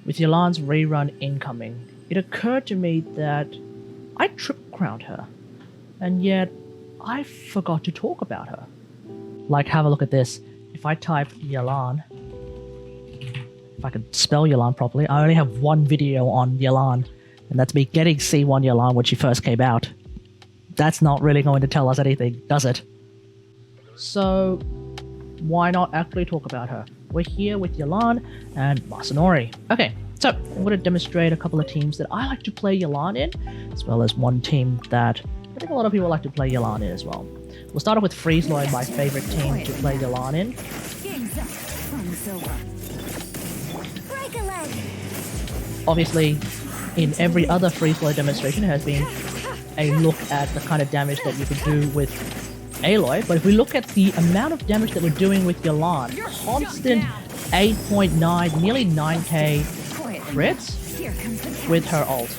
With YELAN's rerun incoming, it occurred to me that I triple crowned her, and yet I forgot to talk about her. Like, have a look at this. If I type YELAN, if I could spell YELAN properly, I only have one video on YELAN, and that's me getting C1 YELAN when she first came out. That's not really going to tell us anything, does it? So, why not actually talk about her? We're here with YELAN and Masanori. Okay, so I'm going to demonstrate a couple of teams that I like to play YELAN in, as well as one team that I think a lot of people like to play YELAN in as well. We'll start off with Freezeloy, my favorite team to play YELAN in. Obviously, in every other Freezeloy demonstration has been a look at the kind of damage that you can do with Aloy, but if we look at the amount of damage that we're doing with YELAN, constant 8.9, nearly 9k crits with her ult.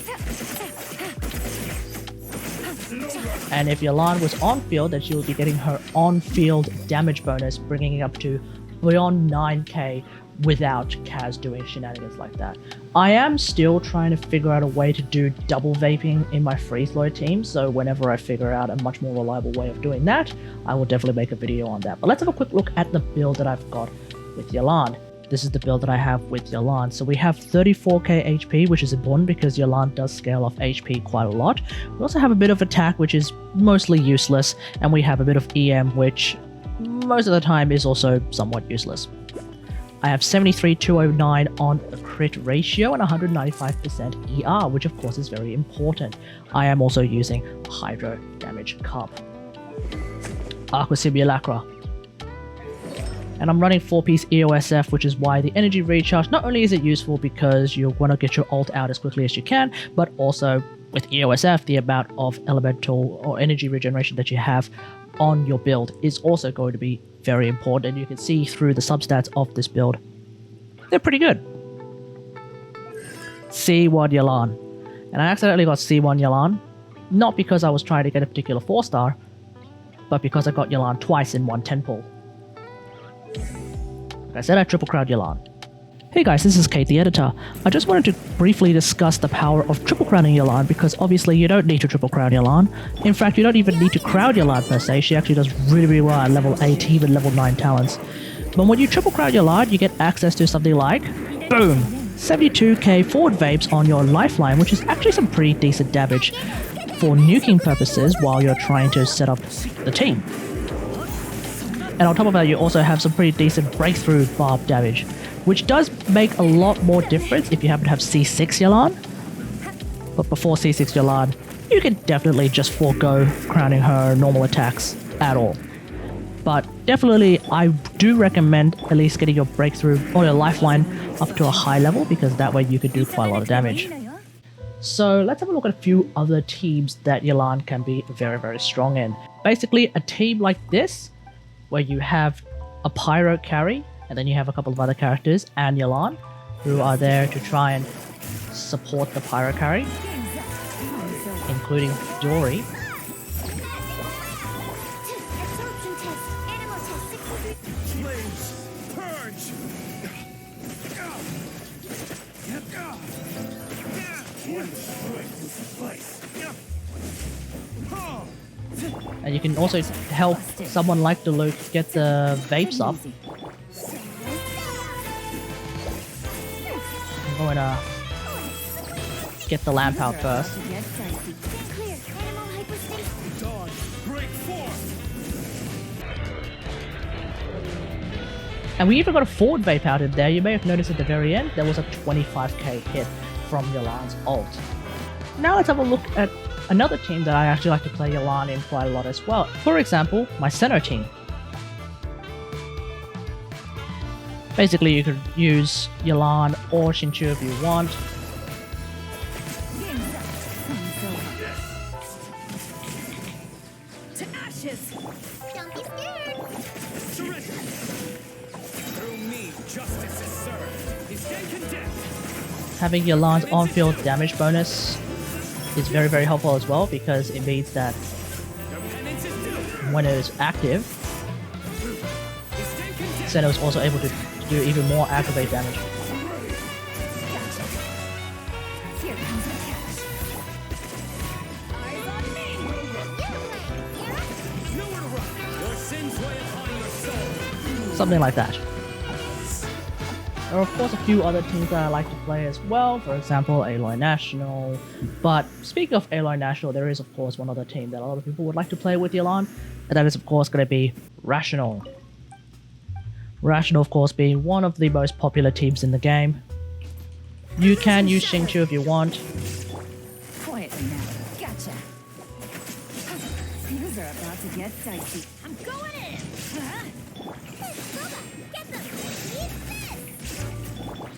And if YELAN was on field, then she will be getting her on-field damage bonus, bringing it up to beyond 9k without Kaz doing shenanigans like that. I am still trying to figure out a way to do double vaping in my Freezeloy team, so whenever I figure out a much more reliable way of doing that, I will definitely make a video on that. But let's have a quick look at the build that I've got with YELAN. This is the build that I have with YELAN. So we have 34k HP, which is important because YELAN does scale off HP quite a lot. We also have a bit of attack, which is mostly useless, and we have a bit of EM, which most of the time is also somewhat useless. I have 73-209 on the crit ratio and 195% ER, which of course is very important. I am also using a Hydro Damage Cup. Aqua Simulacra. And I'm running 4-piece EOSF, which is why the energy recharge, not only is it useful because you want to get your ult out as quickly as you can, but also with EOSF, the amount of elemental or energy regeneration that you have on your build is also going to be very important, and you can see through the substats of this build, they're pretty good. C1 YELAN. And I accidentally got C1 YELAN, not because I was trying to get a particular 4-star, but because I got YELAN twice in one 10 pull. Like I said, I triple crowned YELAN. Hey guys, this is Kate the editor. I just wanted to briefly discuss the power of triple crowning YELAN, because obviously you don't need to triple crown YELAN. In fact, you don't even need to crown YELAN per se. She actually does really, really well at level 8, even level 9 talents. But when you triple crown YELAN, you get access to something like, boom, 72k forward vapes on your lifeline, which is actually some pretty decent damage for nuking purposes while you're trying to set up the team. And on top of that, you also have some pretty decent breakthrough barb damage, which does make a lot more difference if you happen to have C6 YELAN. But before C6 YELAN, you can definitely just forego crowning her normal attacks at all. But definitely, I do recommend at least getting your breakthrough or your lifeline up to a high level, because that way you could do quite a lot of damage. So let's have a look at a few other teams that YELAN can be very, very strong in. Basically, a team like this, where you have a Pyro carry, and then you have a couple of other characters and YELAN, who are there to try and support the Pyro carry, including Dory. And you can also help someone like Diluc get the vapes up. I'm going to get the lamp out first. And we even got a forward vape out in there. You may have noticed at the very end, there was a 25k hit from YELAN's ult. Now let's have a look at another team that I actually like to play YELAN in quite a lot as well. For example, my Senno team. Basically, you could use YELAN or Xingqiu if you want. Don't be scared. Surrender. Through me, justice is served. He's dead condemned. Having YELAN's on-field damage bonus is very, very helpful as well, because it means that when it is active, Senno is also able to do even more aggravate damage. something like that. There are of course a few other teams that I like to play as well, for example YELAN National. But speaking of YELAN National, there is of course one other team that a lot of people would like to play with YELAN, and that is of course going to be Rational. Rational of course being one of the most popular teams in the game. You can use Xingqiu if you want. Quietly now. Gotcha. Things are about to get dicey. I'm going in.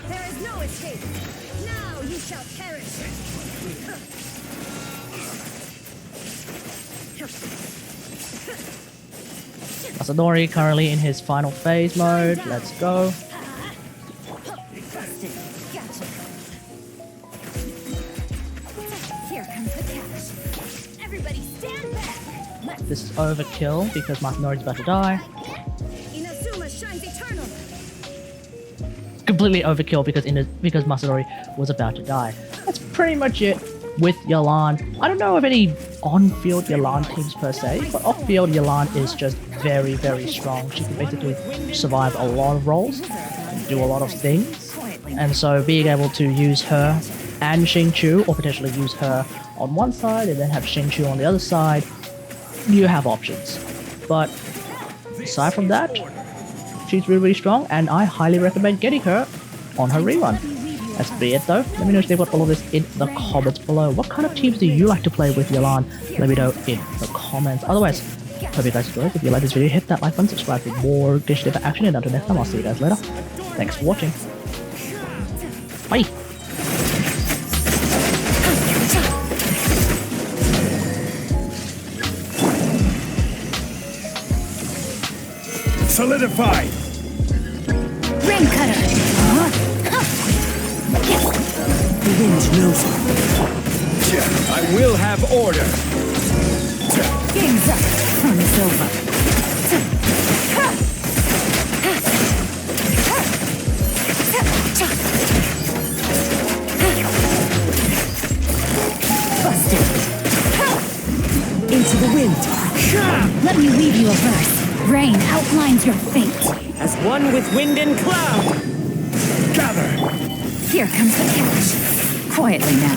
There is no escape. Now you shall perish. Masanori currently in his final phase mode. Let's go. Busted. Gotcha. Here comes the cash. Everybody stand back. This is overkill because Masanori's about to die. Inazuma shines eternal. Completely overkill because Masanori was about to die. That's pretty much it with YELAN. I don't know of any on-field YELAN teams per se, but off-field YELAN is just very, very strong. She can basically survive a lot of roles, do a lot of things, and so being able to use her and Xingqiu, or potentially use her on one side and then have Xingqiu on the other side, you have options. But aside from that, she's really, really strong, and I highly recommend getting her on her rerun. That's be it though. Let me know if they've got all of this in the comments below. What kind of teams do you like to play with YELAN? Let me know in the comments. Otherwise, hope you guys enjoyed. If you like this video, hit that like button, subscribe for more glitch different action, and until next time, I'll see you guys later. Thanks for watching. Bye! Solidified! Rain cutter. The wind knows it. I will have order. Game's up. Fun is over. Busted. Into the wind. Let me weave you a verse. Rain outlines your fate. As one with wind and cloud. Gather. Here comes the cash. Quietly now.